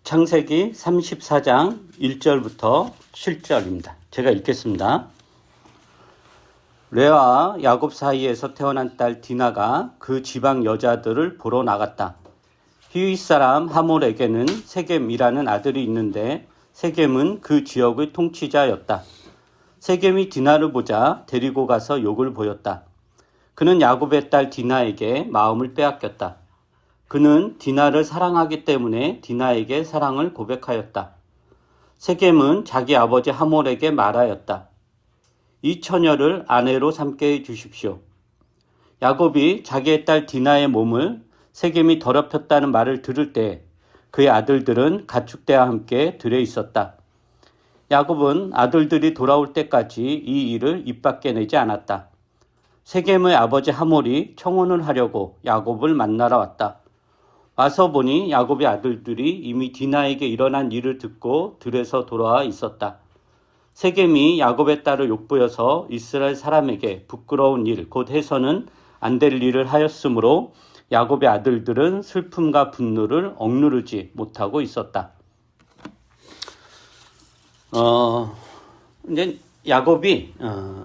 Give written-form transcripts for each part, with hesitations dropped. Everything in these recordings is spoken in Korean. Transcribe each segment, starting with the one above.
창세기 34장 1절부터 7절입니다. 제가 읽겠습니다. 레아와 야곱 사이에서 태어난 딸 디나가 그 지방 여자들을 보러 나갔다. 히윗 사람 하몰에게는 세겜이라는 아들이 있는데 세겜은 그 지역의 통치자였다. 세겜이 디나를 보자 데리고 가서 욕을 보였다. 그는 야곱의 딸 디나에게 마음을 빼앗겼다. 그는 디나를 사랑하기 때문에 디나에게 사랑을 고백하였다. 세겜은 자기 아버지 하몰에게 말하였다. 이 처녀를 아내로 삼게 해 주십시오. 야곱이 자기의 딸 디나의 몸을 세겜이 더럽혔다는 말을 들을 때 그의 아들들은 가축대와 함께 들에 있었다. 야곱은 아들들이 돌아올 때까지 이 일을 입 밖에 내지 않았다. 세겜의 아버지 하몰이 청혼을 하려고 야곱을 만나러 왔다. 와서 보니 야곱의 아들들이 이미 디나에게 일어난 일을 듣고 들에서 돌아와 있었다. 세겜이 야곱의 딸을 욕보여서 이스라엘 사람에게 부끄러운 일, 곧 해서는 안 될 일을 하였으므로 야곱의 아들들은 슬픔과 분노를 억누르지 못하고 있었다. 이제 야곱이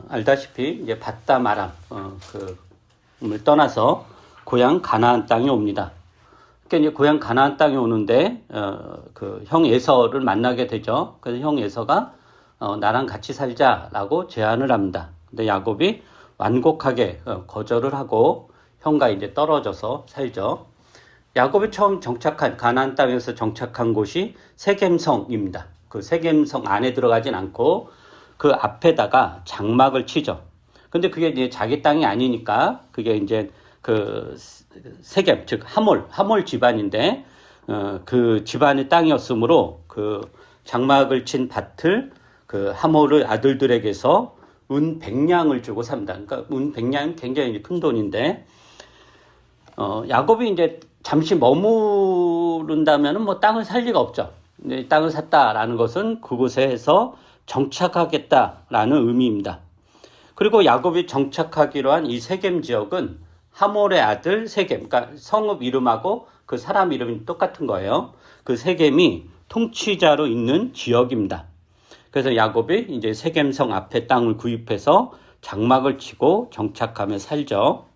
알다시피 이제 밧담 아람 을 떠나서 고향 가나안 땅에 옵니다. 그러니까 이제 고향 가나안 땅에 오는데 그 형 에서를 만나게 되죠. 그래서 형 에서가 나랑 같이 살자라고 제안을 합니다. 근데 야곱이 완곡하게 거절을 하고 형과 이제 떨어져서 살죠. 야곱이 처음 정착한 가나안 땅에서 정착한 곳이 세겜성입니다. 그 세겜성 안에 들어가진 않고 그 앞에다가 장막을 치죠. 근데 그게 이제 자기 땅이 아니니까 그게 이제 그 세겜, 즉 하몰 집안인데 그 집안의 땅이었으므로 그 장막을 친 밭을 그 하몰의 아들들에게서 은 100냥을 주고 삽니다. 그러니까 은 100냥은 굉장히 큰 돈인데 야곱이 이제 잠시 머무른다면은 뭐 땅을 살 리가 없죠. 근데 땅을 샀다라는 것은 그곳에서 정착하겠다라는 의미입니다. 그리고 야곱이 정착하기로 한 이 세겜 지역은 하몰의 아들 세겜, 그러니까 성읍 이름하고 그 사람 이름이 똑같은 거예요. 그 세겜이 통치자로 있는 지역입니다. 그래서 야곱이 이제 세겜성 앞에 땅을 구입해서 장막을 치고 정착하며 살죠.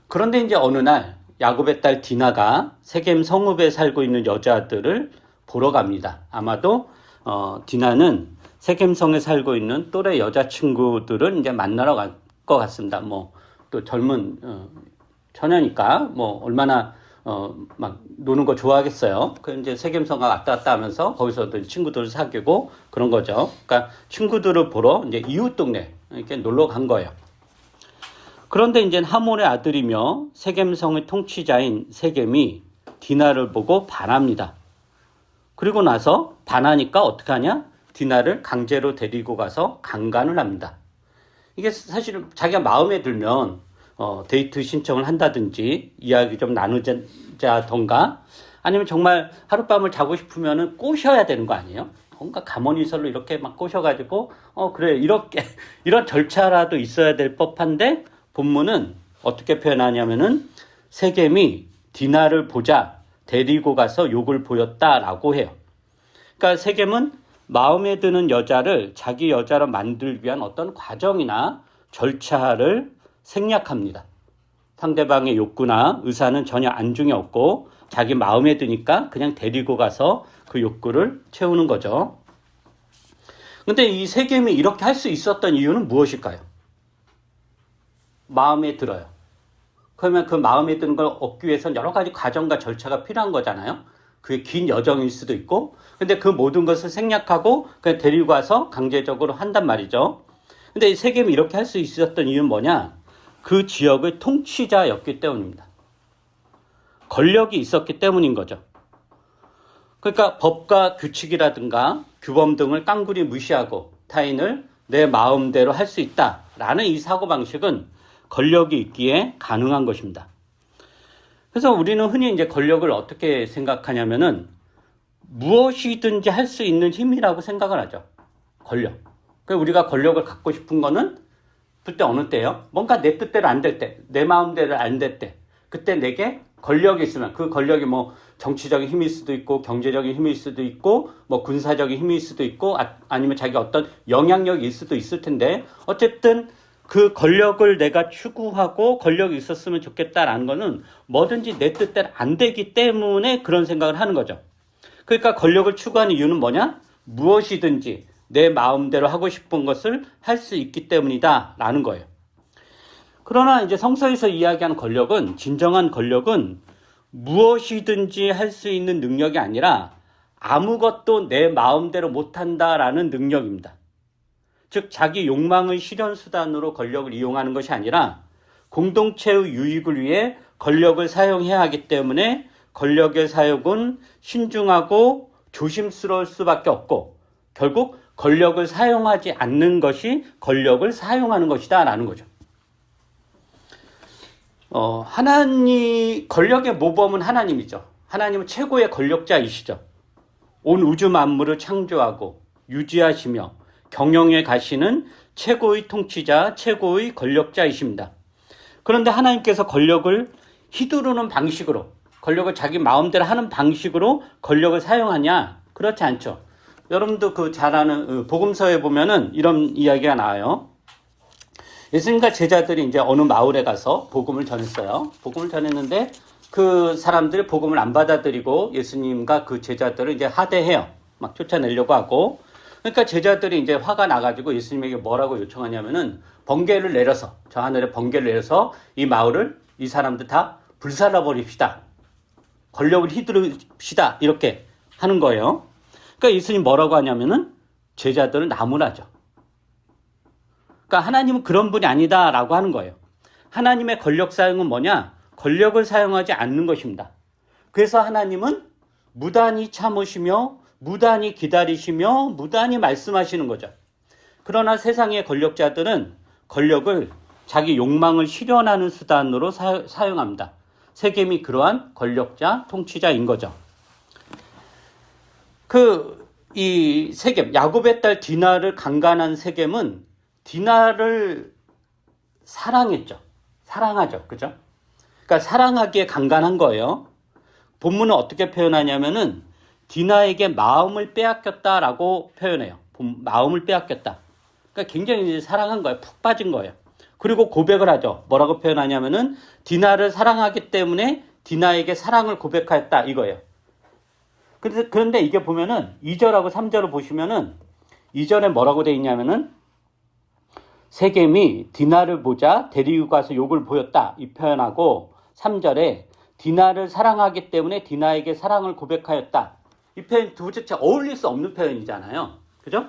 그런데 이제 어느 날 야곱의 딸 디나가 세겜 성읍에 살고 있는 여자들을 보러 갑니다. 아마도 디나는 세겜성에 살고 있는 또래 여자친구들을 이제 만나러 갈 것 같습니다. 또 젊은 처녀니까 얼마나 막 노는 거 좋아하겠어요. 그 이제 세겜성가 왔다 갔다 하면서 거기서도 친구들을 사귀고 그런 거죠. 그러니까 친구들을 보러 이제 이웃 동네 이렇게 놀러 간 거예요. 그런데 이제 하몰의 아들이며 세겜성의 통치자인 세겜이 디나를 보고 반합니다. 그리고 나서 반하니까 어떻게 하냐? 디나를 강제로 데리고 가서 강간을 합니다. 이게 사실 자기가 마음에 들면 데이트 신청을 한다든지 이야기 좀 나누자던가 아니면 정말 하룻밤을 자고 싶으면은 꼬셔야 되는 거 아니에요? 뭔가 가모니설로 이렇게 막 꼬셔가지고 그래 이렇게 이런 절차라도 있어야 될 법한데 본문은 어떻게 표현하냐면은 세겜이 디나를 보자 데리고 가서 욕을 보였다라고 해요. 그러니까 세겜은 마음에 드는 여자를 자기 여자로 만들기 위한 어떤 과정이나 절차를 생략합니다. 상대방의 욕구나 의사는 전혀 안중에 없고 자기 마음에 드니까 그냥 데리고 가서 그 욕구를 채우는 거죠. 근데 이 세겜이 이렇게 할 수 있었던 이유는 무엇일까요? 마음에 들어요. 그러면 그 마음에 드는 걸 얻기 위해서는 여러 가지 과정과 절차가 필요한 거잖아요. 그게 긴 여정일 수도 있고, 근데 그 모든 것을 생략하고 그냥 데리고 와서 강제적으로 한단 말이죠. 근데 이 세겜이 이렇게 할 수 있었던 이유는 뭐냐? 그 지역의 통치자였기 때문입니다. 권력이 있었기 때문인 거죠. 그러니까 법과 규칙이라든가 규범 등을 깡그리 무시하고 타인을 내 마음대로 할 수 있다라는 이 사고방식은 권력이 있기에 가능한 것입니다. 그래서 우리는 흔히 이제 권력을 어떻게 생각하냐면은 무엇이든지 할 수 있는 힘이라고 생각을 하죠. 권력. 그러니까 우리가 권력을 갖고 싶은 거는 그때 어느 때요? 뭔가 내 뜻대로 안 될 때, 내 마음대로 안 될 때, 그때 내게 권력이 있으면 그 권력이 뭐 정치적인 힘일 수도 있고 경제적인 힘일 수도 있고 뭐 군사적인 힘일 수도 있고 아니면 자기 어떤 영향력이 있을 수도 있을 텐데 어쨌든 그 권력을 내가 추구하고 권력이 있었으면 좋겠다라는 거는 뭐든지 내 뜻대로 안 되기 때문에 그런 생각을 하는 거죠. 그러니까 권력을 추구하는 이유는 뭐냐? 무엇이든지 내 마음대로 하고 싶은 것을 할 수 있기 때문이다 라는 거예요. 그러나 이제 성서에서 이야기하는 권력은, 진정한 권력은 무엇이든지 할 수 있는 능력이 아니라 아무것도 내 마음대로 못한다라는 능력입니다. 즉 자기 욕망의 실현 수단으로 권력을 이용하는 것이 아니라 공동체의 유익을 위해 권력을 사용해야 하기 때문에 권력의 사용은 신중하고 조심스러울 수밖에 없고 결국 권력을 사용하지 않는 것이 권력을 사용하는 것이다 라는 거죠. 권력의 모범은 하나님이죠. 하나님은 최고의 권력자이시죠. 온 우주 만물을 창조하고 유지하시며 경영해 가시는 최고의 통치자, 최고의 권력자이십니다. 그런데 하나님께서 권력을 휘두르는 방식으로, 권력을 자기 마음대로 하는 방식으로 권력을 사용하냐? 그렇지 않죠. 여러분도 그 잘 아는 복음서에 보면은 이런 이야기가 나와요. 예수님과 제자들이 이제 어느 마을에 가서 복음을 전했어요. 복음을 전했는데 그 사람들이 복음을 안 받아들이고 예수님과 그 제자들을 이제 하대해요. 막 쫓아내려고 하고. 그러니까 제자들이 이제 화가 나가지고 예수님에게 뭐라고 요청하냐면은 번개를 내려서, 저 하늘에 번개를 내려서 이 마을을, 이 사람들 다 불살라 버립시다. 권력을 휘두릅시다. 이렇게 하는 거예요. 그러니까 예수님 뭐라고 하냐면은 제자들을 나무라죠. 그러니까 하나님은 그런 분이 아니다라고 하는 거예요. 하나님의 권력 사용은 뭐냐? 권력을 사용하지 않는 것입니다. 그래서 하나님은 무단히 참으시며 무단히 기다리시며 무단히 말씀하시는 거죠. 그러나 세상의 권력자들은 권력을 자기 욕망을 실현하는 수단으로 사용합니다. 세겜이 그러한 권력자, 통치자인 거죠. 이 세겜, 야곱의 딸 디나를 강간한 세겜은 디나를 사랑했죠. 사랑하죠. 그죠? 그러니까 사랑하기에 강간한 거예요. 본문은 어떻게 표현하냐면은 디나에게 마음을 빼앗겼다라고 표현해요. 마음을 빼앗겼다. 그러니까 굉장히 이제 사랑한 거예요. 푹 빠진 거예요. 그리고 고백을 하죠. 뭐라고 표현하냐면은 디나를 사랑하기 때문에 디나에게 사랑을 고백하였다 이거예요. 그런데 이게 보면은 2절하고 3절을 보시면은 2절에 뭐라고 돼 있냐면은 세겜이 디나를 보자 데리고 가서 욕을 보였다 이 표현하고 3절에 디나를 사랑하기 때문에 디나에게 사랑을 고백하였다. 이 표현 도대체 어울릴 수 없는 표현이잖아요. 그죠?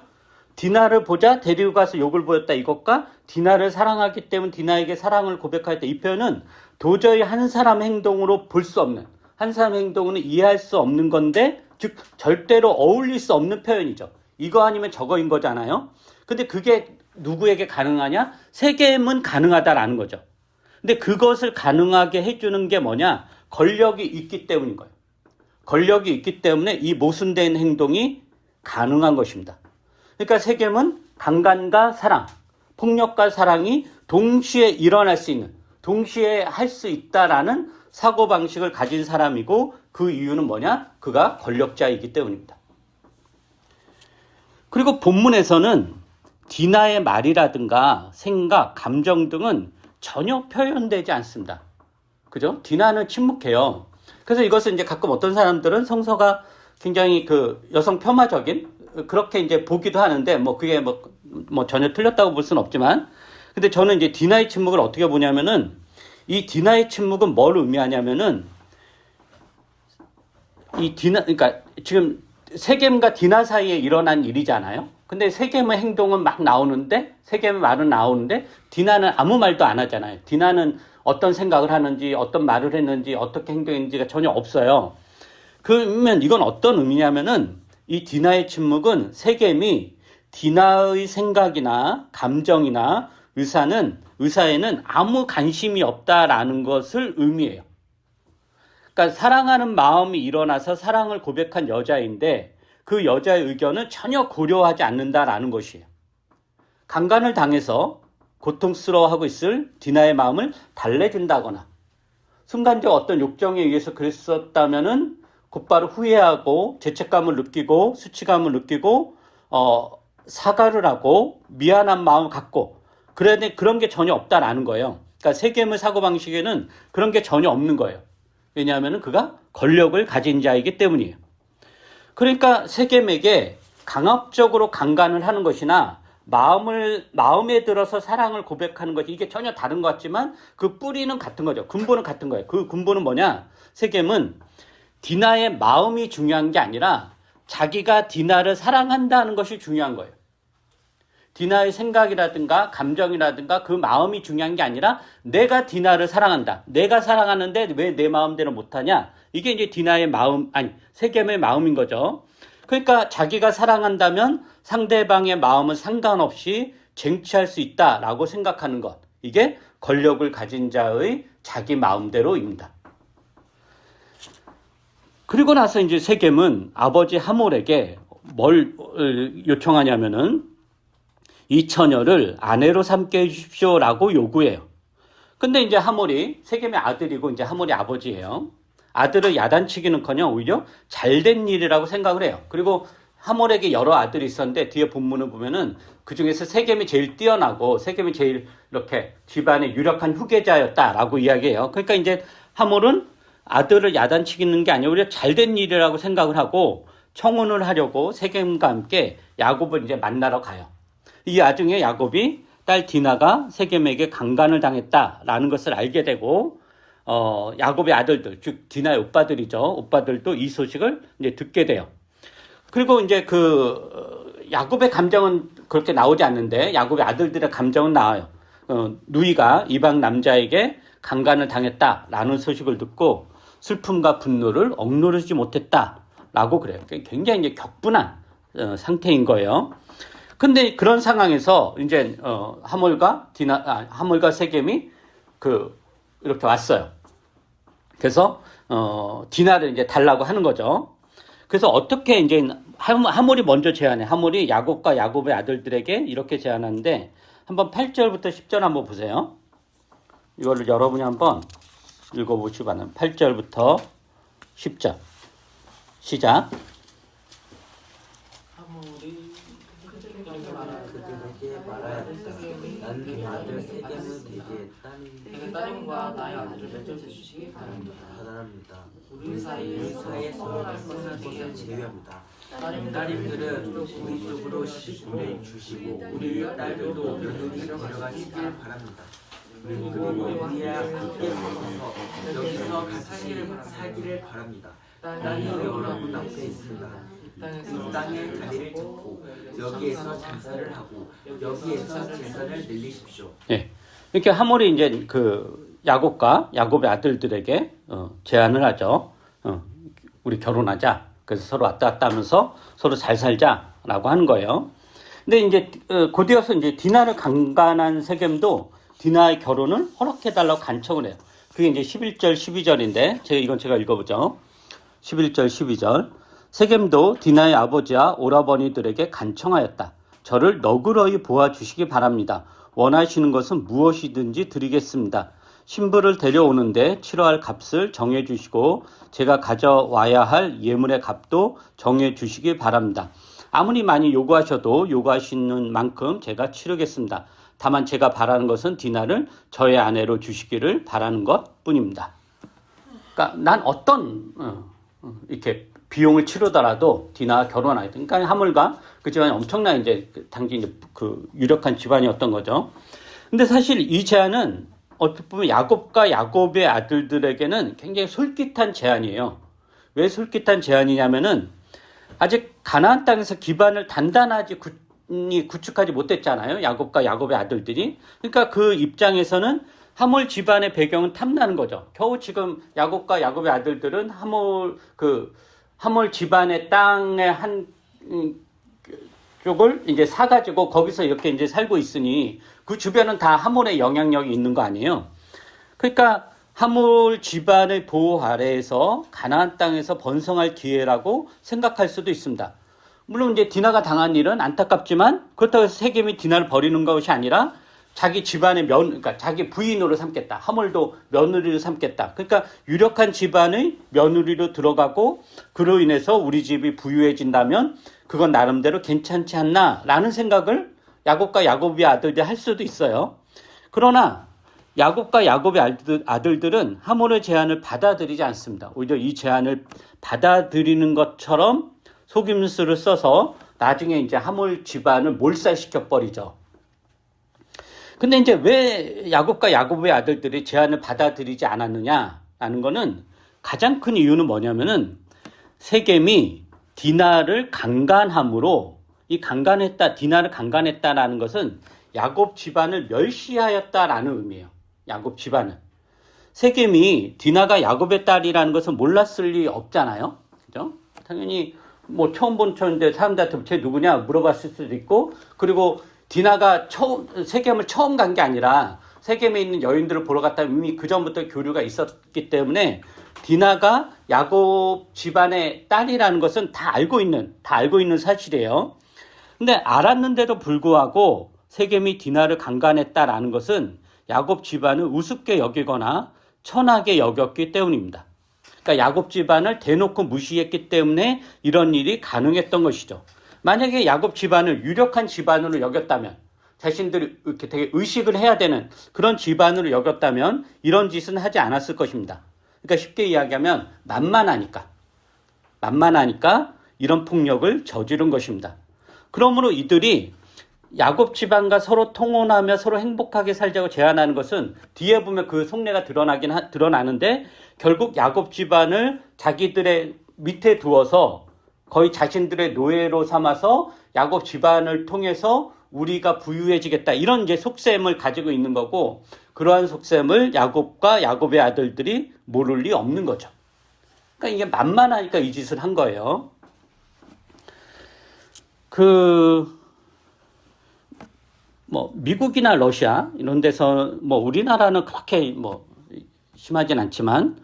디나를 보자 데리고 가서 욕을 보였다 이것과 디나를 사랑하기 때문에 디나에게 사랑을 고백하였다 이 표현은 도저히 한 사람 행동으로 볼 수 없는, 한 사람 행동은 이해할 수 없는 건데 즉 절대로 어울릴 수 없는 표현이죠. 이거 아니면 저거인 거잖아요. 근데 그게 누구에게 가능하냐? 세겜은 가능하다라는 거죠. 근데 그것을 가능하게 해주는 게 뭐냐? 권력이 있기 때문인 거예요. 권력이 있기 때문에 이 모순된 행동이 가능한 것입니다. 그러니까 세겜은 강간과 사랑, 폭력과 사랑이 동시에 일어날 수 있는, 동시에 할 수 있다라는 사고방식을 가진 사람이고 그 이유는 뭐냐? 그가 권력자이기 때문입니다. 그리고 본문에서는 디나의 말이라든가 생각, 감정 등은 전혀 표현되지 않습니다. 그죠? 디나는 침묵해요. 그래서 이것을 이제 가끔 어떤 사람들은 성서가 굉장히 그 여성 폄하적인 그렇게 이제 보기도 하는데 뭐 그게 뭐 전혀 틀렸다고 볼 수는 없지만 근데 저는 이제 디나의 침묵을 어떻게 보냐면은 이 디나의 침묵은 뭘 의미하냐면은 이 디나, 그러니까 지금 세겜과 디나 사이에 일어난 일이잖아요. 근데 세겜의 행동은 막 나오는데, 세겜의 말은 나오는데, 디나는 아무 말도 안 하잖아요. 디나는 어떤 생각을 하는지, 어떤 말을 했는지, 어떻게 행동했는지가 전혀 없어요. 그러면 이건 어떤 의미냐면은, 이 디나의 침묵은 세겜이 디나의 생각이나 감정이나 의사에는 아무 관심이 없다라는 것을 의미해요. 그러니까 사랑하는 마음이 일어나서 사랑을 고백한 여자인데 그 여자의 의견은 전혀 고려하지 않는다라는 것이에요. 강간을 당해서 고통스러워하고 있을 디나의 마음을 달래준다거나 순간적 어떤 욕정에 의해서 그랬었다면은 곧바로 후회하고 죄책감을 느끼고 수치감을 느끼고 사과를 하고 미안한 마음을 갖고 그래야 돼. 그런 게 전혀 없다라는 거예요. 그러니까 세겜의 사고방식에는 그런 게 전혀 없는 거예요. 왜냐하면 그가 권력을 가진 자이기 때문이에요. 그러니까 세겜에게 강압적으로 강간을 하는 것이나 마음에 들어서 사랑을 고백하는 것이 이게 전혀 다른 것 같지만 그 뿌리는 같은 거죠. 근본은 같은 거예요. 그 근본은 뭐냐? 세겜은 디나의 마음이 중요한 게 아니라 자기가 디나를 사랑한다는 것이 중요한 거예요. 디나의 생각이라든가 감정이라든가 그 마음이 중요한 게 아니라 내가 디나를 사랑한다. 내가 사랑하는데 왜 내 마음대로 못하냐? 이게 이제 디나의 마음, 세겜의 마음인 거죠. 그러니까 자기가 사랑한다면 상대방의 마음은 상관없이 쟁취할 수 있다라고 생각하는 것. 이게 권력을 가진 자의 자기 마음대로입니다. 그리고 나서 이제 세겜은 아버지 하몰에게 뭘 요청하냐면은 이 처녀를 아내로 삼게 해주십시오라고 요구해요. 근데 이제 하몰이 세겜의 아들이고 이제 하몰이 아버지예요. 아들을 야단치기는커녕 오히려 잘된 일이라고 생각을 해요. 그리고 하몰에게 여러 아들이 있었는데 뒤에 본문을 보면은 그 중에서 세겜이 제일 뛰어나고 세겜이 제일 이렇게 집안의 유력한 후계자였다라고 이야기해요. 그러니까 이제 하몰은 아들을 야단치기는 게 아니라 오히려 잘된 일이라고 생각을 하고 청혼을 하려고 세겜과 함께 야곱을 이제 만나러 가요. 이 와중에 야곱이 딸 디나가 세겜에게 강간을 당했다라는 것을 알게 되고 야곱의 아들들, 즉 디나의 오빠들이죠. 오빠들도 이 소식을 이제 듣게 돼요. 그리고 이제 야곱의 감정은 그렇게 나오지 않는데 야곱의 아들들의 감정은 나와요. 누이가 이방 남자에게 강간을 당했다라는 소식을 듣고 슬픔과 분노를 억누르지 못했다라고 그래요. 굉장히 이제 격분한 상태인 거예요. 근데 그런 상황에서 이제 하몰과 세겜이 이렇게 왔어요. 그래서 디나를 이제 달라고 하는 거죠. 그래서 어떻게 이제 하몰이 먼저 제안해. 하몰이 야곱과 야곱의 아들들에게 이렇게 제안하는데 한번 8절부터 10절 한번 보세요. 이거를 여러분이 한번 읽어보시기 바랍니다. 8절부터 10절 시작. 나는 내 아들 세겜은 되게 따님과 나의 아들을 맺어주시기 바랍니다. 우리 사이에서 선언할 것을 제외합니다. 따님들은 우리 쪽으로 보내주시고 우리 딸들도 며느리 데려가시길 바랍니다. 그리고 우리와 함께 모여서 여기서 같이 살기를 바랍니다. 땅이 여러분 앞에 있습니다. 이 땅의 다리를 잡고 여기에서 장사를 하고 여기에서 재산을 늘리십시오. 예. 이렇게 하몰이 이제 야곱과 야곱의 아들들에게 제안을 하죠. 우리 결혼하자. 그래서 서로 왔다 갔다 하면서 서로 잘 살자라고 하는 거예요. 근데 이제 곧이어서 이제 디나를 강간한 세겜도 디나의 결혼을 허락해달라고 간청을 해요. 그게 이제 11절, 12절인데 제가 읽어보죠. 11절, 12절. 세겜도 디나의 아버지와 오라버니들에게 간청하였다. 저를 너그러이 보아주시기 바랍니다. 원하시는 것은 무엇이든지 드리겠습니다. 신부를 데려오는데 치러할 값을 정해주시고 제가 가져와야 할 예물의 값도 정해주시기 바랍니다. 아무리 많이 요구하셔도 요구하시는 만큼 제가 치르겠습니다. 다만 제가 바라는 것은 디나를 저의 아내로 주시기를 바라는 것뿐입니다. 그러니까 난 어떤 이렇게 비용을 치르더라도 디나와 결혼하야 돼. 그러니까 하물과 그 집안이 엄청난 이제 당시 이제 유력한 집안이었던 거죠. 근데 사실 이 제안은 어떻게 보면 야곱과 야곱의 아들들에게는 굉장히 솔깃한 제안이에요. 왜 솔깃한 제안이냐면은 아직 가나안 땅에서 기반을 단단하게 구축하지 못했잖아요. 야곱과 야곱의 아들들이. 그러니까 그 입장에서는 하몰 집안의 배경은 탐나는 거죠. 겨우 지금 야곱과 야곱의 아들들은 하몰 집안의 땅의 한 쪽을 이제 사가지고 거기서 이렇게 이제 살고 있으니 그 주변은 다 하몰의 영향력이 있는 거 아니에요. 그러니까 하몰 집안의 보호 아래에서 가나안 땅에서 번성할 기회라고 생각할 수도 있습니다. 물론 이제 디나가 당한 일은 안타깝지만 그렇다고 해서 세겜이 디나를 버리는 것이 아니라 자기 집안의 그러니까 자기 부인으로 삼겠다. 하물도 며느리로 삼겠다. 그러니까 유력한 집안의 며느리로 들어가고 그로 인해서 우리 집이 부유해진다면 그건 나름대로 괜찮지 않나라는 생각을 야곱과 야곱의 아들들이 할 수도 있어요. 그러나 야곱과 야곱의 아들들은 하몰의 제안을 받아들이지 않습니다. 오히려 이 제안을 받아들이는 것처럼 속임수를 써서 나중에 이제 하몰 집안을 몰살시켜 버리죠. 근데 이제 왜 야곱과 야곱의 아들들이 제안을 받아들이지 않았느냐라는 거는 가장 큰 이유는 뭐냐면은 세겜이 디나를 강간함으로 디나를 강간했다라는 것은 야곱 집안을 멸시하였다라는 의미예요. 야곱 집안은. 세겜이 디나가 야곱의 딸이라는 것은 몰랐을 리 없잖아요. 그죠? 당연히 뭐 처음 본 처인데 사람들한테 쟤 누구냐 물어봤을 수도 있고, 그리고 디나가 세겜을 처음 간 게 아니라 세겜에 있는 여인들을 보러 갔다 이미 그 전부터 교류가 있었기 때문에 디나가 야곱 집안의 딸이라는 것은 다 알고 있는 사실이에요. 근데 알았는데도 불구하고 세겜이 디나를 강간했다라는 것은 야곱 집안을 우습게 여기거나 천하게 여겼기 때문입니다. 그러니까 야곱 집안을 대놓고 무시했기 때문에 이런 일이 가능했던 것이죠. 만약에 야곱 집안을 유력한 집안으로 여겼다면, 자신들이 이렇게 되게 의식을 해야 되는 그런 집안으로 여겼다면 이런 짓은 하지 않았을 것입니다. 그러니까 쉽게 이야기하면 만만하니까 이런 폭력을 저지른 것입니다. 그러므로 이들이 야곱 집안과 서로 통혼하며 서로 행복하게 살자고 제안하는 것은 뒤에 보면 그 속내가 드러나는데, 결국 야곱 집안을 자기들의 밑에 두어서 거의 자신들의 노예로 삼아서 야곱 집안을 통해서 우리가 부유해지겠다, 이런 이제 속셈을 가지고 있는 거고, 그러한 속셈을 야곱과 야곱의 아들들이 모를 리 없는 거죠. 그러니까 이게 만만하니까 이 짓을 한 거예요. 미국이나 러시아 이런 데서 우리나라는 그렇게 심하진 않지만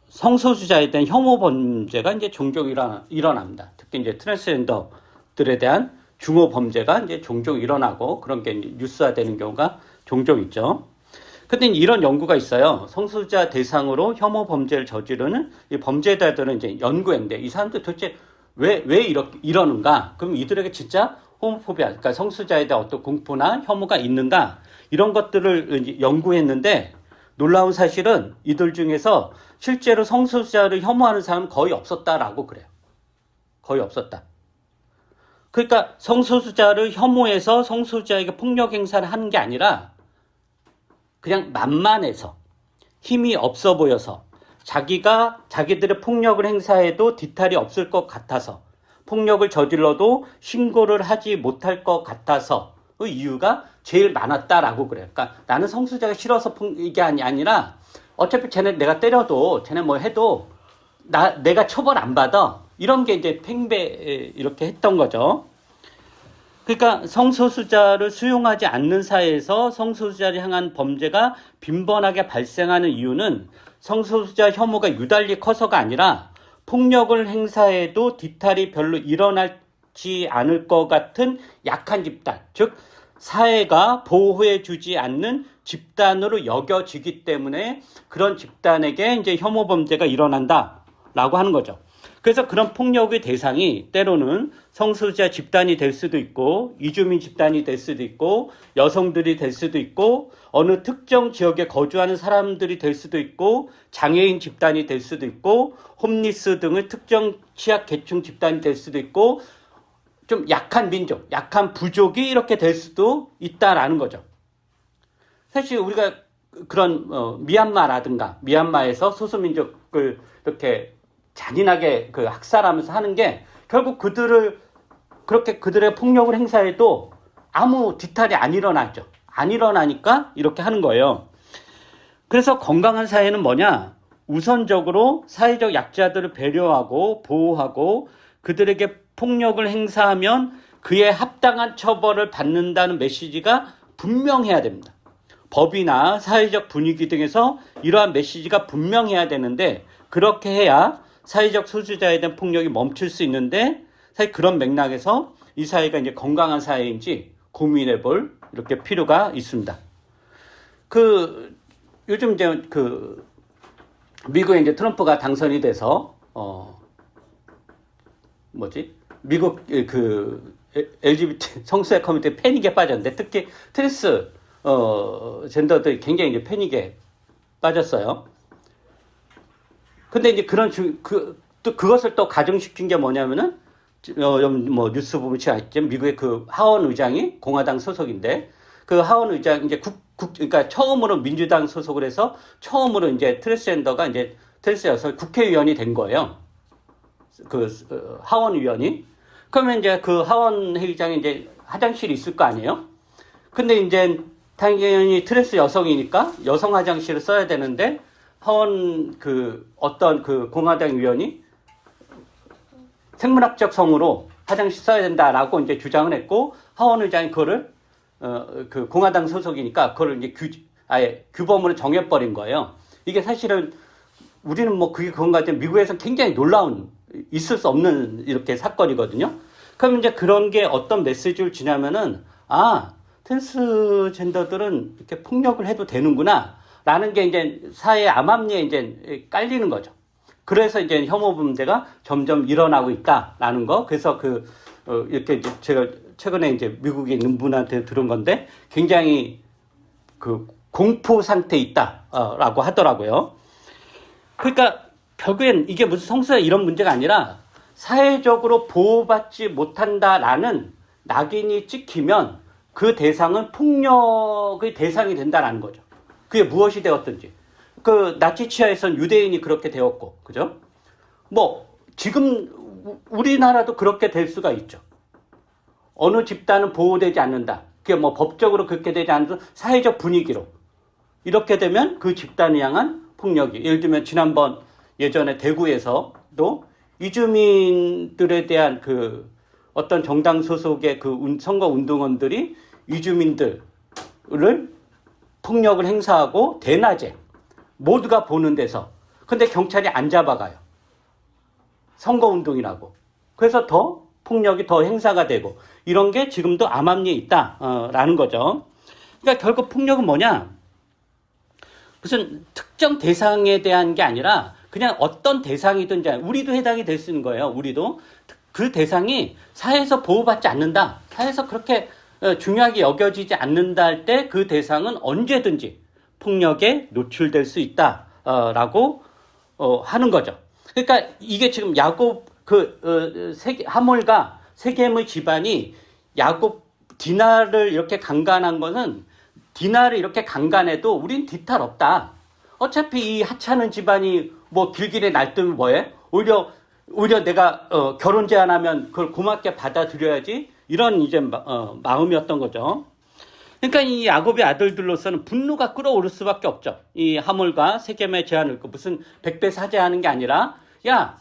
성소수자에 대한 혐오 범죄가 이제 종종 일어납니다. 특히 이제 트랜스젠더들에 대한 중호 범죄가 이제 종종 일어나고 그런 게 뉴스화되는 경우가 종종 있죠. 근데 이런 연구가 있어요. 성소수자 대상으로 혐오 범죄를 저지르는 이 범죄자들은 이제 연구했는데, 이 사람들 도대체 왜 이러는가? 그럼 이들에게 진짜 호모포비아, 그러니까 성소수자에 대한 어떤 공포나 혐오가 있는가? 이런 것들을 이제 연구했는데, 놀라운 사실은 이들 중에서 실제로 성소수자를 혐오하는 사람은 거의 없었다라고 그래요. 거의 없었다. 그러니까 성소수자를 혐오해서 성소수자에게 폭력 행사를 하는 게 아니라 그냥 만만해서, 힘이 없어 보여서, 자기들의 폭력을 행사해도 뒤탈이 없을 것 같아서, 폭력을 저질러도 신고를 하지 못할 것 같아서 그 이유가 제일 많았다라고 그래요. 그러니까 나는 성소수자가 싫어서 이게 아니라 어차피 쟤네 내가 때려도 쟤네 뭐 해도 내가 처벌 안 받아, 이런 게 이제 팽배 이렇게 했던 거죠. 그러니까 성소수자를 수용하지 않는 사회에서 성소수자를 향한 범죄가 빈번하게 발생하는 이유는 성소수자 혐오가 유달리 커서가 아니라 폭력을 행사해도 뒤탈이 별로 일어나지 않을 것 같은 약한 집단, 즉 사회가 보호해주지 않는 집단으로 여겨지기 때문에 그런 집단에게 이제 혐오 범죄가 일어난다라고 하는 거죠. 그래서 그런 폭력의 대상이 때로는 성소수자 집단이 될 수도 있고, 이주민 집단이 될 수도 있고, 여성들이 될 수도 있고, 어느 특정 지역에 거주하는 사람들이 될 수도 있고, 장애인 집단이 될 수도 있고, 홈리스 등의 특정 취약 계층 집단이 될 수도 있고, 좀 약한 민족, 약한 부족이 이렇게 될 수도 있다라는 거죠. 사실 우리가 그런 미얀마라든가 미얀마에서 소수민족을 이렇게 잔인하게 학살하면서 하는 게 결국 그들의 폭력을 행사해도 아무 뒤탈이 안 일어나죠. 안 일어나니까 이렇게 하는 거예요. 그래서 건강한 사회는 뭐냐? 우선적으로 사회적 약자들을 배려하고 보호하고 그들에게 폭력을 행사하면 그에 합당한 처벌을 받는다는 메시지가 분명해야 됩니다. 법이나 사회적 분위기 등에서 이러한 메시지가 분명해야 되는데, 그렇게 해야 사회적 소수자에 대한 폭력이 멈출 수 있는데, 사실 그런 맥락에서 이 사회가 이제 건강한 사회인지 고민해 볼 이렇게 필요가 있습니다. 그 요즘 이제 그 미국에 이제 트럼프가 당선이 돼서 미국 그 LGBT 성수의 커뮤니티 패닉에 빠졌는데 특히 트랜스 젠더들이 굉장히 이제 패닉에 빠졌어요. 근데 이제 또 그것을 또 가중시킨 게 뭐냐면은 뭐 뉴스 보면 알겠지만 미국의 그 하원 의장이 공화당 소속인데 그 하원 의장 이제 그러니까 처음으로 민주당 소속을 해서 처음으로 이제 트랜스젠더가 이제 트랜스여서 국회의원이 된 거예요. 하원 의원이. 그러면 이제 그 하원 회의장에 이제 화장실이 있을 거 아니에요? 근데 이제 당연히 트랜스 여성이니까 여성 화장실을 써야 되는데 하원 어떤 공화당 의원이 생물학적 성으로 화장실 써야 된다라고 이제 주장을 했고 하원 의장이 그거를 공화당 소속이니까 그걸 이제 아예 규범으로 정해버린 거예요. 이게 사실은 우리는 뭐 그건 같지만 미국에서 굉장히 놀라운 있을 수 없는 이렇게 사건이거든요. 그럼 이제 그런 게 어떤 메시지를 주냐면은 트랜스젠더들은 이렇게 폭력을 해도 되는구나 라는 게 이제 사회 암암리에 이제 깔리는 거죠. 그래서 이제 혐오 문제가 점점 일어나고 있다라는 거. 그래서 이렇게 이제 제가 최근에 이제 미국에 있는 분한테 들은 건데 굉장히 공포 상태에 있다라고 하더라고요. 그러니까 결국엔 이게 무슨 성수야 이런 문제가 아니라 사회적으로 보호받지 못한다라는 낙인이 찍히면 그 대상은 폭력의 대상이 된다라는 거죠. 그게 무엇이 되었든지. 나치 치하에선 유대인이 그렇게 되었고, 그죠? 뭐, 지금 우리나라도 그렇게 될 수가 있죠. 어느 집단은 보호되지 않는다. 그게 뭐 법적으로 그렇게 되지 않는 사회적 분위기로. 이렇게 되면 그 집단을 향한 폭력이. 예를 들면 지난번 예전에 대구에서도 이주민들에 대한 어떤 정당 소속의 선거 운동원들이 이주민들을 폭력을 행사하고 대낮에 모두가 보는 데서 근데 경찰이 안 잡아가요. 선거운동이라고. 그래서 더 폭력이 더 행사가 되고 이런 게 지금도 암암리에 있다라는 거죠. 그러니까 결국 폭력은 뭐냐? 무슨 특정 대상에 대한 게 아니라 그냥 어떤 대상이든지 우리도 해당이 될 수 있는 거예요. 우리도 그 대상이 사회에서 보호받지 않는다. 사회에서 그렇게 중요하게 여겨지지 않는다 할 때 그 대상은 언제든지 폭력에 노출될 수 있다라고 하는 거죠. 그러니까 이게 지금 야곱 하몰과 세겜의 집안이 야곱 디나를 이렇게 강간한 것은 디나를 이렇게 강간해도 우린 뒤탈 없다. 어차피 이 하찮은 집안이 뭐 길길이 날뜨면 뭐해? 오히려 내가 결혼 제안하면 그걸 고맙게 받아들여야지 이런 이제 마음이었던 거죠. 그러니까 이 야곱의 아들들로서는 분노가 끓어오를 수밖에 없죠. 이 하몰과 세겜의 제안을 무슨 백배 사죄하는 게 아니라 야,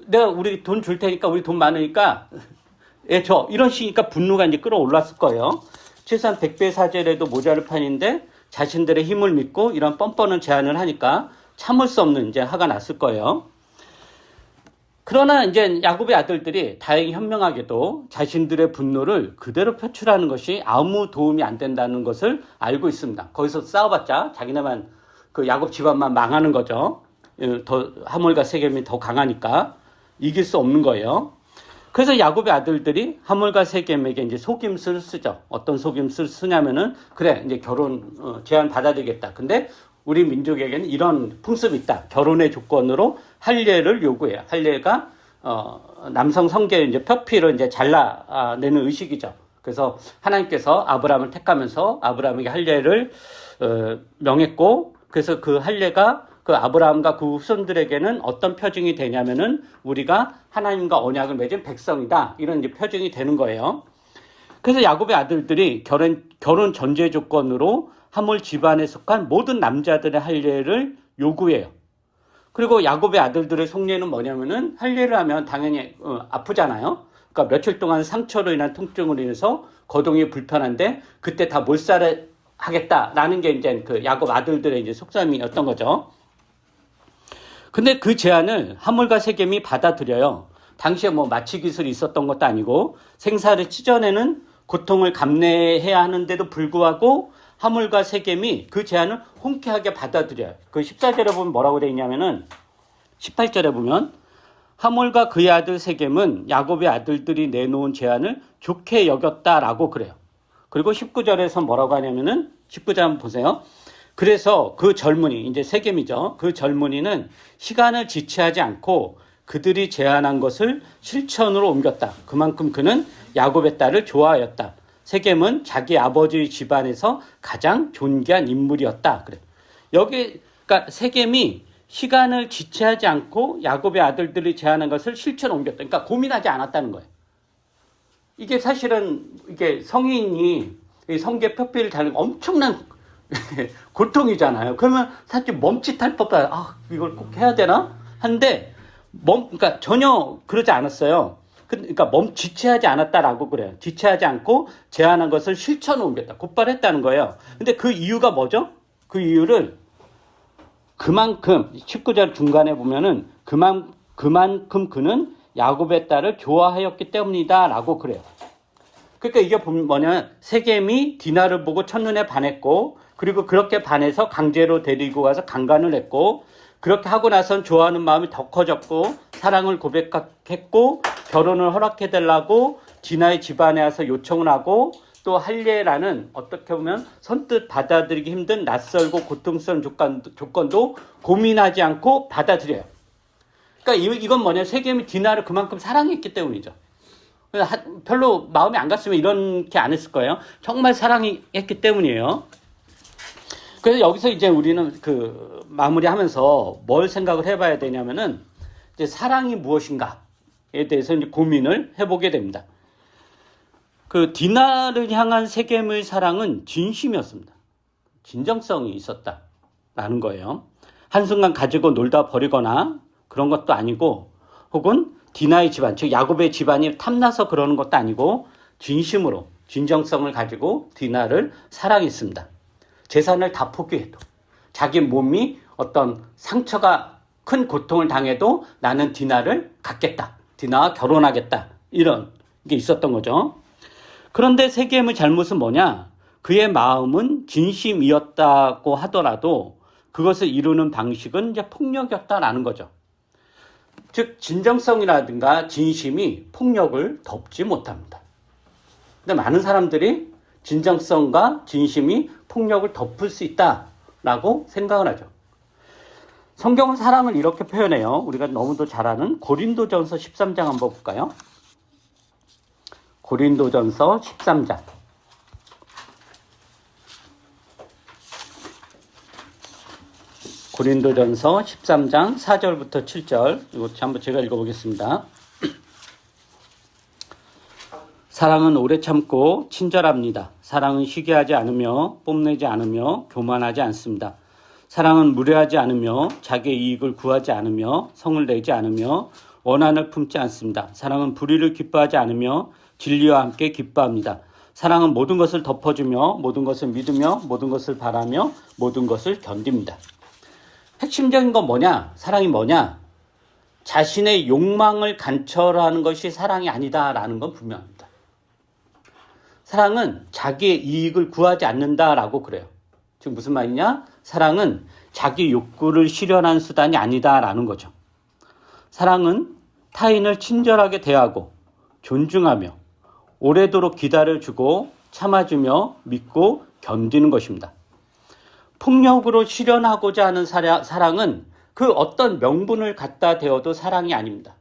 내가 우리 돈 줄 테니까 우리 돈 많으니까 줘. 이런 식이니까 분노가 이제 끓어올랐을 거예요. 최소한 백배 사죄를 해도 모자를 판인데 자신들의 힘을 믿고 이런 뻔뻔한 제안을 하니까 참을 수 없는 이제 화가 났을 거예요. 그러나 이제 야곱의 아들들이 다행히 현명하게도 자신들의 분노를 그대로 표출하는 것이 아무 도움이 안 된다는 것을 알고 있습니다. 거기서 싸워봤자 자기네만 야곱 집안만 망하는 거죠. 더 하몰과 세겜이 더 강하니까 이길 수 없는 거예요. 그래서 야곱의 아들들이 하몰과 세겜에게 이제 속임수를 쓰죠. 어떤 속임수를 쓰냐면은 그래 이제 결혼 제안 받아들이겠다. 근데 우리 민족에게는 이런 풍습이 있다. 결혼의 조건으로 할례를 요구해요. 할례가 남성 성계를 이제 표피로 이제 잘라내는 의식이죠. 그래서 하나님께서 아브라함을 택하면서 아브라함에게 할례를 명했고, 그래서 그 할례가 그 아브라함과 그 후손들에게는 어떤 표징이 되냐면은 우리가 하나님과 언약을 맺은 백성이다. 이런 이제 표징이 되는 거예요. 그래서 야곱의 아들들이 결혼 전제 조건으로 하몰 집안에 속한 모든 남자들의 할례를 요구해요. 그리고 야곱의 아들들의 속례는 뭐냐면은 할례를 하면 당연히 아프잖아요. 그러니까 며칠 동안 상처로 인한 통증으로 인해서 거동이 불편한데 그때 다 몰살을 하겠다라는 게 이제 야곱 아들들의 이제 속셈이었던 거죠. 근데 그 제안을 하몰과 세겜이 받아들여요. 당시에 뭐 마취 기술이 있었던 것도 아니고 생사를 찢어내는 고통을 감내해야 하는데도 불구하고 하물과 세겜이 그 제안을 흔쾌하게 받아들여요. 그 14절에 보면 뭐라고 되어 있냐면은 18절에 보면 하물과 그의 아들 세겜은 야곱의 아들들이 내놓은 제안을 좋게 여겼다라고 그래요. 그리고 19절에서 뭐라고 하냐면은 19절 한번 보세요. 그래서 그 젊은이, 이제 세겜이죠. 그 젊은이는 시간을 지체하지 않고 그들이 제안한 것을 실천으로 옮겼다. 그만큼 그는 야곱의 딸을 좋아하였다. 세겜은 자기 아버지 집안에서 가장 존귀한 인물이었다. 그래. 여기, 그러니까 세겜이 시간을 지체하지 않고 야곱의 아들들이 제안한 것을 실천으로 옮겼다. 그러니까 고민하지 않았다는 거예요. 이게 사실은 이게 성인이 성계 표피를 달는 엄청난 고통이잖아요. 그러면 사실 멈칫할 법다. 아, 이걸 꼭 해야 되나? 한데 그러니까 전혀 그러지 않았어요. 그러니까 지체하지 않았다라고 그래요. 지체하지 않고 제안한 것을 실천으로 옮겼다. 곧바로 했다는 거예요. 근데 그 이유가 뭐죠? 그 이유를 그만큼 19절 중간에 보면은 그만큼 그는 야곱의 딸을 좋아하였기 때문이다라고 그래요. 그러니까 이게 뭐냐면 세겜이 디나를 보고 첫눈에 반했고 그리고 그렇게 반해서 강제로 데리고 가서 강간을 했고 그렇게 하고 나선 좋아하는 마음이 더 커졌고 사랑을 고백했고 결혼을 허락해달라고 디나의 집안에 와서 요청을 하고 또 할례라는 어떻게 보면 선뜻 받아들이기 힘든 낯설고 고통스러운 조건도 고민하지 않고 받아들여요. 그러니까 이건 뭐냐, 세겜이 디나를 그만큼 사랑했기 때문이죠. 별로 마음이 안 갔으면 이렇게 안 했을 거예요. 정말 사랑했기 때문이에요. 그래서 여기서 이제 우리는 그 마무리하면서 뭘 생각을 해봐야 되냐면은 이제 사랑이 무엇인가에 대해서 이제 고민을 해보게 됩니다. 그 디나를 향한 세겜의 사랑은 진심이었습니다. 진정성이 있었다라는 거예요. 한순간 가지고 놀다 버리거나 그런 것도 아니고 혹은 디나의 집안, 즉 야곱의 집안이 탐나서 그러는 것도 아니고 진심으로 진정성을 가지고 디나를 사랑했습니다. 재산을 다 포기해도 자기 몸이 어떤 상처가 큰 고통을 당해도 나는 디나를 갖겠다. 디나와 결혼하겠다. 이런 게 있었던 거죠. 그런데 세겜의 잘못은 뭐냐? 그의 마음은 진심이었다고 하더라도 그것을 이루는 방식은 이제 폭력이었다라는 거죠. 즉 진정성이라든가 진심이 폭력을 덮지 못합니다. 근데 많은 사람들이 진정성과 진심이 폭력을 덮을 수 있다라고 생각을 하죠. 성경은 사랑을 이렇게 표현해요. 우리가 너무도 잘 아는 고린도전서 13장 한번 볼까요? 고린도전서 13장. 고린도전서 13장 4절부터 7절. 이거 한번 제가 읽어보겠습니다. 사랑은 오래 참고 친절합니다. 사랑은 시기하지 않으며 뽐내지 않으며 교만하지 않습니다. 사랑은 무례하지 않으며 자기의 이익을 구하지 않으며 성을 내지 않으며 원한을 품지 않습니다. 사랑은 불의를 기뻐하지 않으며 진리와 함께 기뻐합니다. 사랑은 모든 것을 덮어주며 모든 것을 믿으며 모든 것을 바라며 모든 것을 견딥니다. 핵심적인 건 뭐냐? 사랑이 뭐냐? 자신의 욕망을 간철하는 것이 사랑이 아니다라는 건 분명합니다. 사랑은 자기의 이익을 구하지 않는다라고 그래요. 지금 무슨 말이냐? 사랑은 자기 욕구를 실현한 수단이 아니다라는 거죠. 사랑은 타인을 친절하게 대하고 존중하며 오래도록 기다려주고 참아주며 믿고 견디는 것입니다. 폭력으로 실현하고자 하는 사랑은 그 어떤 명분을 갖다 대어도 사랑이 아닙니다.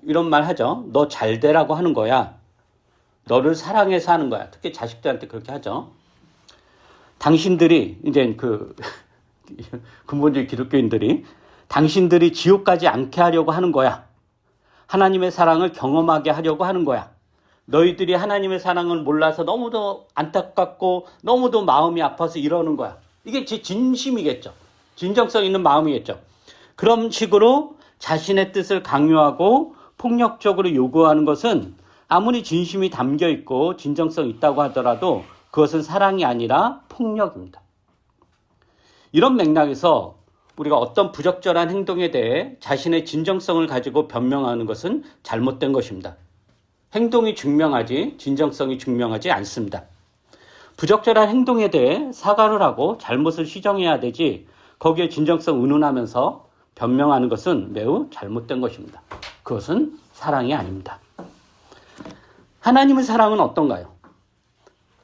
이런 말 하죠. 너 잘 되라고 하는 거야. 너를 사랑해서 하는 거야. 특히 자식들한테 그렇게 하죠. 당신들이 이제 근본주의 기독교인들이 당신들이 지옥 가지 않게 하려고 하는 거야. 하나님의 사랑을 경험하게 하려고 하는 거야. 너희들이 하나님의 사랑을 몰라서 너무도 안타깝고 너무도 마음이 아파서 이러는 거야. 이게 제 진심이겠죠. 진정성 있는 마음이겠죠. 그런 식으로 자신의 뜻을 강요하고 폭력적으로 요구하는 것은 아무리 진심이 담겨 있고 진정성 있다고 하더라도 그것은 사랑이 아니라 폭력입니다. 이런 맥락에서 우리가 어떤 부적절한 행동에 대해 자신의 진정성을 가지고 변명하는 것은 잘못된 것입니다. 행동이 증명하지 진정성이 증명하지 않습니다. 부적절한 행동에 대해 사과를 하고 잘못을 시정해야 되지 거기에 진정성 의논하면서 변명하는 것은 매우 잘못된 것입니다. 그것은 사랑이 아닙니다. 하나님의 사랑은 어떤가요?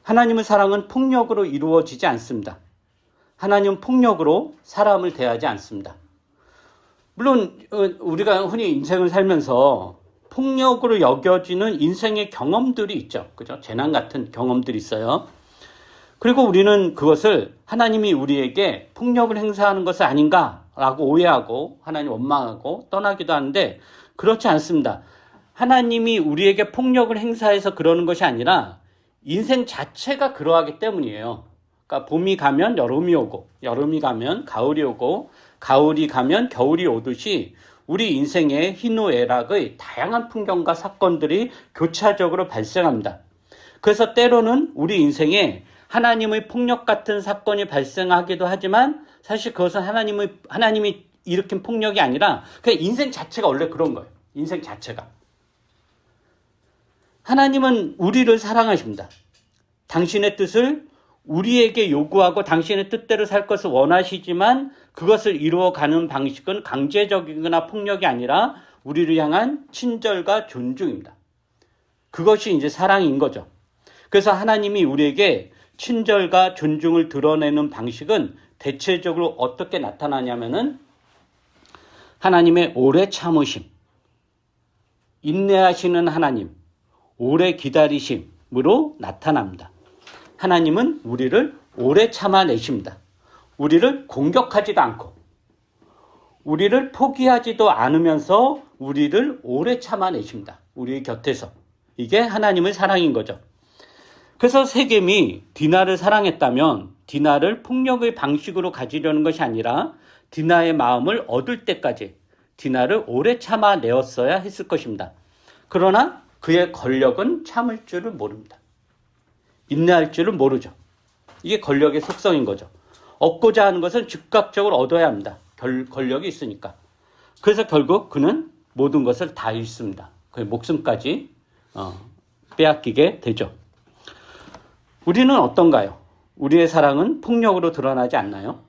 하나님의 사랑은 폭력으로 이루어지지 않습니다. 하나님은 폭력으로 사람을 대하지 않습니다. 물론 우리가 흔히 인생을 살면서 폭력으로 여겨지는 인생의 경험들이 있죠. 그죠? 재난 같은 경험들이 있어요. 그리고 우리는 그것을 하나님이 우리에게 폭력을 행사하는 것은 아닌가라고 오해하고 하나님 원망하고 떠나기도 하는데 그렇지 않습니다. 하나님이 우리에게 폭력을 행사해서 그러는 것이 아니라 인생 자체가 그러하기 때문이에요. 그러니까 봄이 가면 여름이 오고 여름이 가면 가을이 오고 가을이 가면 겨울이 오듯이 우리 인생의 희노애락의 다양한 풍경과 사건들이 교차적으로 발생합니다. 그래서 때로는 우리 인생에 하나님의 폭력 같은 사건이 발생하기도 하지만 사실 그것은 하나님이 일으킨 폭력이 아니라 그냥 인생 자체가 원래 그런 거예요. 인생 자체가. 하나님은 우리를 사랑하십니다. 당신의 뜻을 우리에게 요구하고 당신의 뜻대로 살 것을 원하시지만 그것을 이루어가는 방식은 강제적이거나 폭력이 아니라 우리를 향한 친절과 존중입니다. 그것이 이제 사랑인 거죠. 그래서 하나님이 우리에게 친절과 존중을 드러내는 방식은 대체적으로 어떻게 나타나냐면은 하나님의 오래 참으심, 인내하시는 하나님, 오래 기다리심으로 나타납니다. 하나님은 우리를 오래 참아내십니다. 우리를 공격하지도 않고 우리를 포기하지도 않으면서 우리를 오래 참아내십니다. 우리 곁에서. 이게 하나님의 사랑인 거죠. 그래서 세겜이 디나를 사랑했다면 디나를 폭력의 방식으로 가지려는 것이 아니라 디나의 마음을 얻을 때까지 디나를 오래 참아내었어야 했을 것입니다. 그러나 그의 권력은 참을 줄을 모릅니다. 인내할 줄을 모르죠. 이게 권력의 속성인 거죠. 얻고자 하는 것은 즉각적으로 얻어야 합니다. 권력이 있으니까. 그래서 결국 그는 모든 것을 다 잃습니다. 그의 목숨까지 빼앗기게 되죠. 우리는 어떤가요? 우리의 사랑은 폭력으로 드러나지 않나요?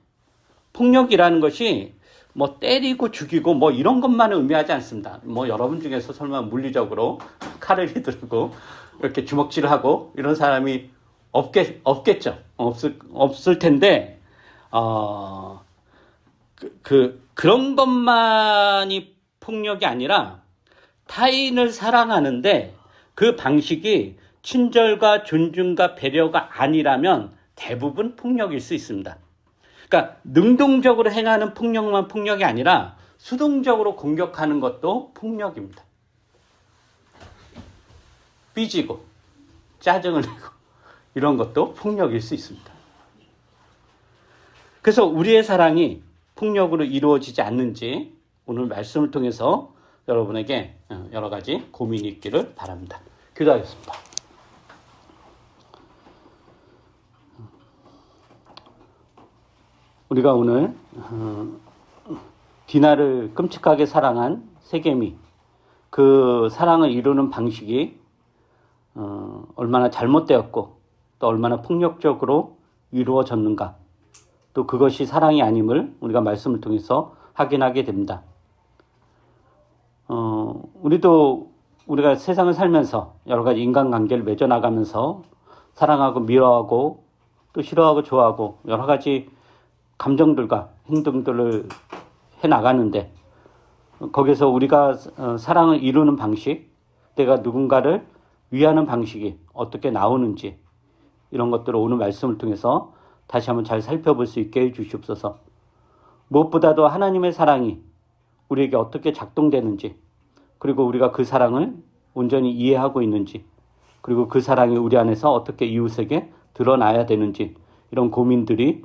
폭력이라는 것이 뭐 때리고 죽이고 뭐 이런 것만을 의미하지 않습니다. 뭐 여러분 중에서 설마 물리적으로 칼을 휘두르고 이렇게 주먹질을 하고 이런 사람이 없겠죠. 없을 텐데 그런 것만이 폭력이 아니라 타인을 사랑하는데 그 방식이 친절과 존중과 배려가 아니라면 대부분 폭력일 수 있습니다. 그러니까 능동적으로 행하는 폭력만 폭력이 아니라 수동적으로 공격하는 것도 폭력입니다. 삐지고 짜증을 내고 이런 것도 폭력일 수 있습니다. 그래서 우리의 사랑이 폭력으로 이루어지지 않는지 오늘 말씀을 통해서 여러분에게 여러 가지 고민이 있기를 바랍니다. 기도하겠습니다. 우리가 오늘 디나를 끔찍하게 사랑한 세겜이 그 사랑을 이루는 방식이 얼마나 잘못되었고 또 얼마나 폭력적으로 이루어졌는가 또 그것이 사랑이 아님을 우리가 말씀을 통해서 확인하게 됩니다. 우리가 세상을 살면서 여러 가지 인간관계를 맺어나가면서 사랑하고 미워하고 또 싫어하고 좋아하고 여러 가지 감정들과 행동들을 해나가는데 거기서 우리가 사랑을 이루는 방식, 내가 누군가를 위하는 방식이 어떻게 나오는지 이런 것들을 오늘 말씀을 통해서 다시 한번 잘 살펴볼 수 있게 해주시옵소서. 무엇보다도 하나님의 사랑이 우리에게 어떻게 작동되는지 그리고 우리가 그 사랑을 온전히 이해하고 있는지 그리고 그 사랑이 우리 안에서 어떻게 이웃에게 드러나야 되는지 이런 고민들이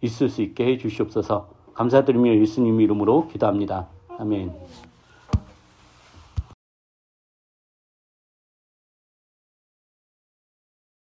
있을 수 있게 해주시옵소서. 감사드리며 예수님 이름으로 기도합니다. 아멘.